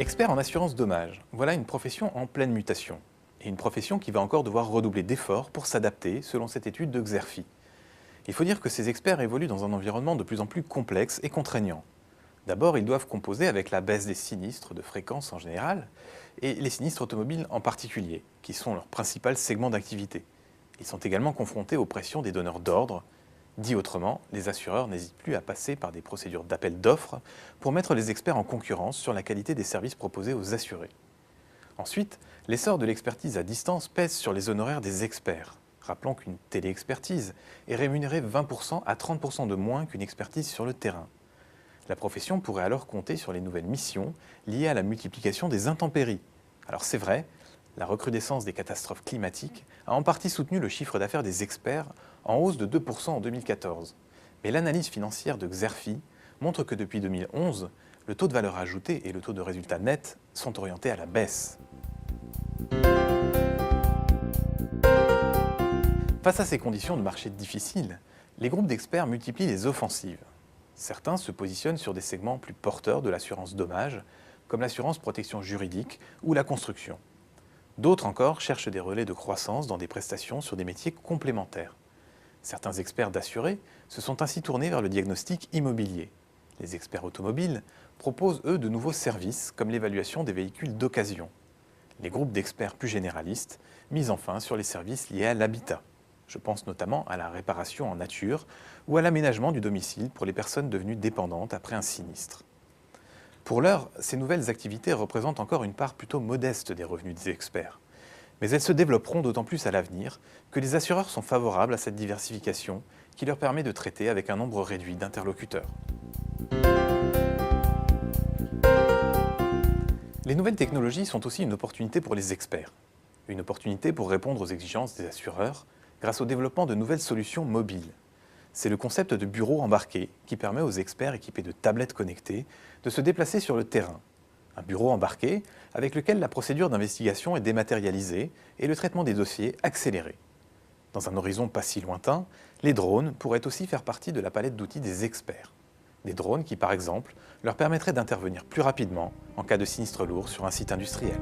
Expert en assurance dommage, voilà une profession en pleine mutation. Et une profession qui va encore devoir redoubler d'efforts pour s'adapter selon cette étude de Xerfi. Il faut dire que ces experts évoluent dans un environnement de plus en plus complexe et contraignant. D'abord, ils doivent composer avec la baisse des sinistres de fréquence en général et les sinistres automobiles en particulier, qui sont leur principal segment d'activité. Ils sont également confrontés aux pressions des donneurs d'ordre. Dit autrement, les assureurs n'hésitent plus à passer par des procédures d'appel d'offres pour mettre les experts en concurrence sur la qualité des services proposés aux assurés. Ensuite, l'essor de l'expertise à distance pèse sur les honoraires des experts. Rappelons qu'une téléexpertise est rémunérée 20% à 30% de moins qu'une expertise sur le terrain. La profession pourrait alors compter sur les nouvelles missions liées à la multiplication des intempéries. Alors c'est vrai, la recrudescence des catastrophes climatiques a en partie soutenu le chiffre d'affaires des experts en hausse de 2% en 2014. Mais l'analyse financière de Xerfi montre que depuis 2011, le taux de valeur ajoutée et le taux de résultat net sont orientés à la baisse. Face à ces conditions de marché difficiles, les groupes d'experts multiplient les offensives. Certains se positionnent sur des segments plus porteurs de l'assurance dommage, comme l'assurance protection juridique ou la construction. D'autres encore cherchent des relais de croissance dans des prestations sur des métiers complémentaires. Certains experts d'assurés se sont ainsi tournés vers le diagnostic immobilier. Les experts automobiles proposent eux de nouveaux services comme l'évaluation des véhicules d'occasion. Les groupes d'experts plus généralistes misent enfin sur les services liés à l'habitat. Je pense notamment à la réparation en nature ou à l'aménagement du domicile pour les personnes devenues dépendantes après un sinistre. Pour l'heure, ces nouvelles activités représentent encore une part plutôt modeste des revenus des experts. Mais elles se développeront d'autant plus à l'avenir que les assureurs sont favorables à cette diversification qui leur permet de traiter avec un nombre réduit d'interlocuteurs. Les nouvelles technologies sont aussi une opportunité pour les experts. Une opportunité pour répondre aux exigences des assureurs grâce au développement de nouvelles solutions mobiles. C'est le concept de bureau embarqué qui permet aux experts équipés de tablettes connectées de se déplacer sur le terrain. Un bureau embarqué avec lequel la procédure d'investigation est dématérialisée et le traitement des dossiers accéléré. Dans un horizon pas si lointain, les drones pourraient aussi faire partie de la palette d'outils des experts. Des drones qui, par exemple, leur permettraient d'intervenir plus rapidement en cas de sinistre lourd sur un site industriel.